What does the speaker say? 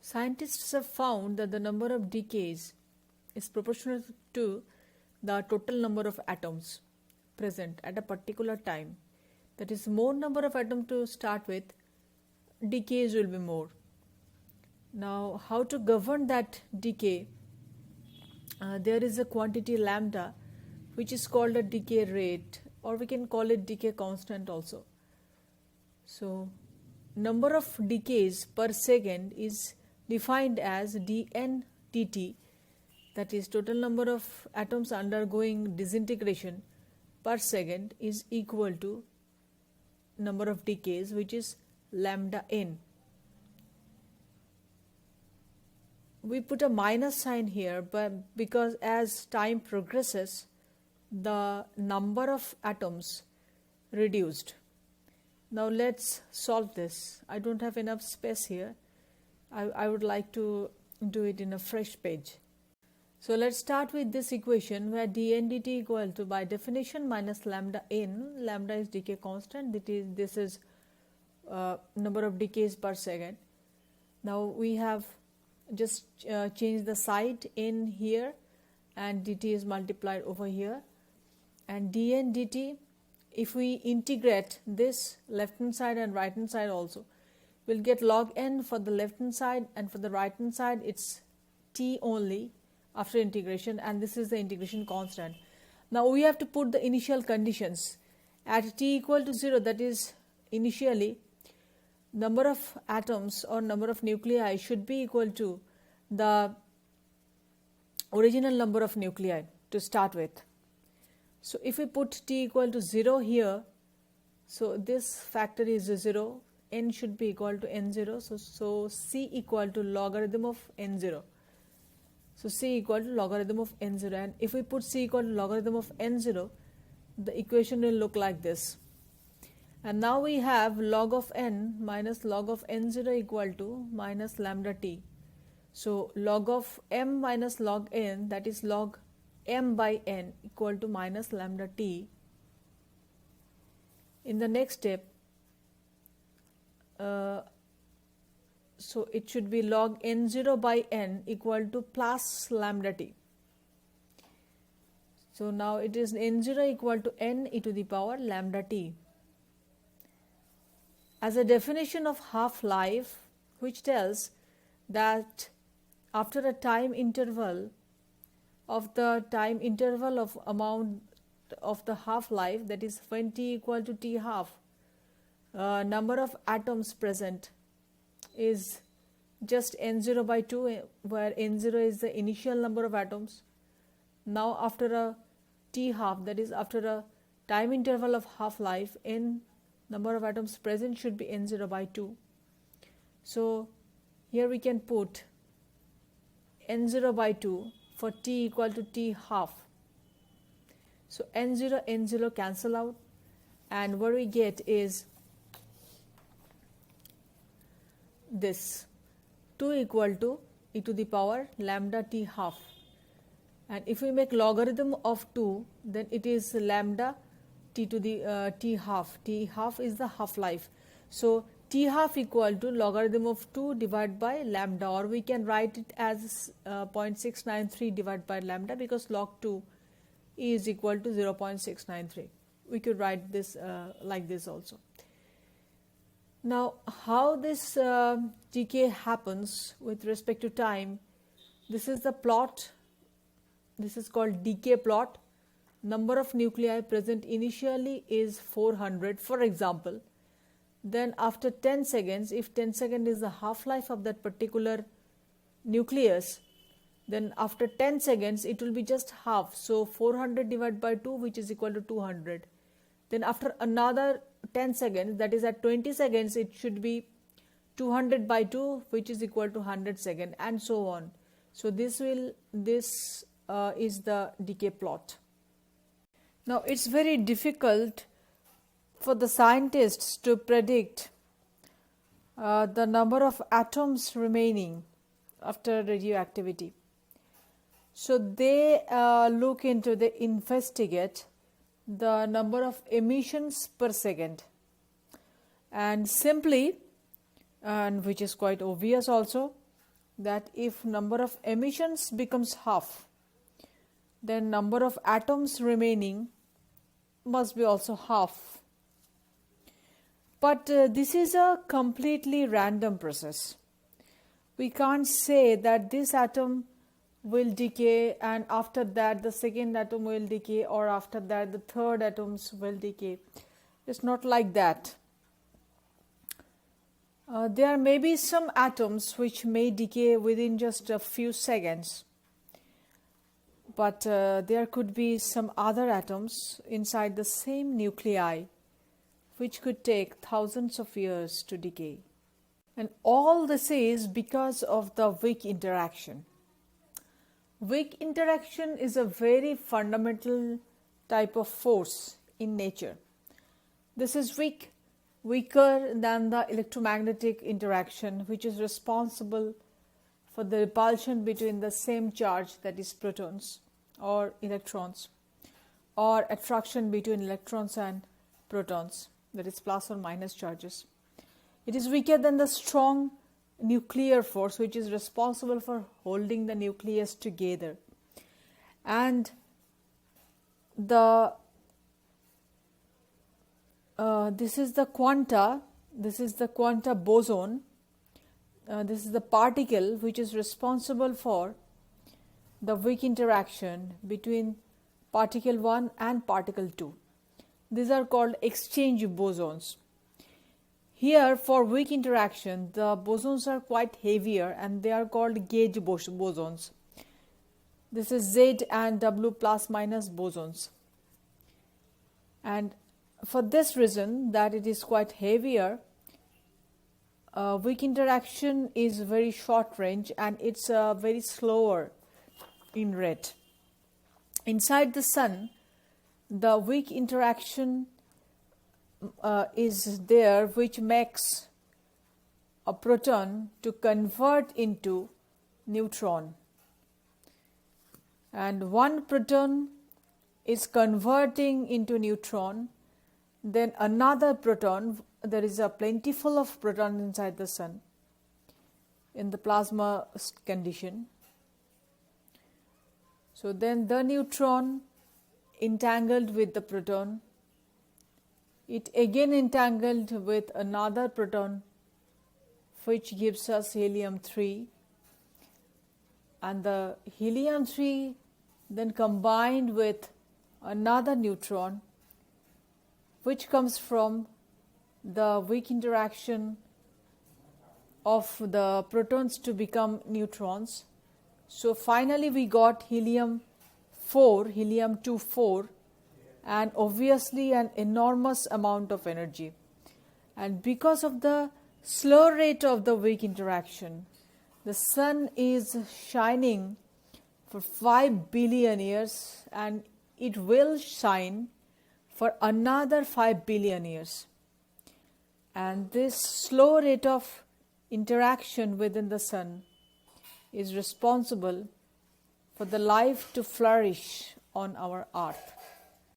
Scientists have found that the number of decays is proportional to the total number of atoms present at a particular time. That is, more number of atoms to start with, decays will be more. Now, how to govern that decay? There is a quantity lambda which is called a decay rate, or we can call it decay constant also. So, number of decays per second is defined as dn dt, that is total number of atoms undergoing disintegration per second is equal to number of decays, which is lambda n. We put a minus sign here but because as time progresses the number of atoms reduced. Now let's solve this. I don't have enough space here. I would like to do it in a fresh page. So let's start with this equation where dn dt equal to, by definition, minus lambda n. Lambda is decay constant. This is number of decays per second. Now we have just changed the side in here and dt is multiplied over here, and dn dt, if we integrate this left hand side and right hand side also, we'll get log n for the left hand side, and for the right hand side it's t only after integration, and this is the integration constant. Now we have to put the initial conditions at t equal to 0, that is initially number of atoms or number of nuclei should be equal to the original number of nuclei to start with. So if we put t equal to 0 here, so this factor is 0, n should be equal to n0, so c equal to logarithm of n0. So c equal to logarithm of n0, and if we put c equal to logarithm of n0, the equation will look like this. And now we have log of n minus log of n0 equal to minus lambda t. So log of m minus log n, that is log m by n, equal to minus lambda t. In the next step, so it should be log n0 by n equal to plus lambda t. So now it is n0 equal to n e to the power lambda t. As a definition of half-life, which tells that after a time interval of amount of the half-life, that is when t equal to t half, number of atoms present is just n0 by 2, where n0 is the initial number of atoms. Now after a t half, that is after a time interval of half-life, n number of atoms present should be n0 by 2. So here we can put n0 by 2 for t equal to t half. So n0 cancel out, and what we get is this 2 equal to e to the power lambda t half. And if we make logarithm of 2, then it is lambda t to the t half. T half is the half-life. So t half equal to logarithm of 2 divided by lambda, or we can write it as 0.693 divided by lambda, because log 2 is equal to 0.693. We could write this like this also. Now how this decay happens with respect to time, this is the plot. This is called decay plot. Number of nuclei present initially is 400, for example. Then after 10 seconds, if 10 seconds is the half-life of that particular nucleus, then after 10 seconds it will be just half. So 400 divided by 2, which is equal to 200. Then after another 10 seconds, that is at 20 seconds, it should be 200 by 2, which is equal to 100 seconds, and so on. So this is the decay plot. Now it's very difficult for the scientists to predict the number of atoms remaining after radioactivity. So they investigate the number of emissions per second, and simply, and which is quite obvious also, that if number of emissions becomes half, then number of atoms remaining must be also half. But this is a completely random process. We can't say that this atom will decay and after that the second atom will decay, or after that the third atoms will decay. It's not like that. There may be some atoms which may decay within just a few seconds, but there could be some other atoms inside the same nuclei which could take thousands of years to decay. And all this is because of the weak interaction. Weak interaction is a very fundamental type of force in nature. This is weaker than the electromagnetic interaction, which is responsible for the repulsion between the same charge, that is protons or electrons, or attraction between electrons and protons, that is plus or minus charges. It is weaker than the strong nuclear force, which is responsible for holding the nucleus together. And this is the quanta boson. This is the particle which is responsible for the weak interaction between particle 1 and particle 2. These are called exchange bosons. Here, for weak interaction, the bosons are quite heavier and they are called gauge bosons. This is Z and W plus minus bosons. And for this reason, that it is quite heavier, weak interaction is very short range and it's very slower in rate. Inside the Sun, the weak interaction is there, which makes a proton to convert into neutron. And one proton is converting into neutron, then another proton, there is a plentiful of protons inside the Sun in the plasma condition. So then the neutron entangled with the proton, it again entangled with another proton, which gives us helium-3, and the helium-3 then combined with another neutron, which comes from the weak interaction of the protons to become neutrons. So finally we got helium-4, helium-2-4, and obviously an enormous amount of energy. And because of the slow rate of the weak interaction, the Sun is shining for 5 billion years and it will shine for another 5 billion years. And this slow rate of interaction within the Sun is responsible for the life to flourish on our Earth.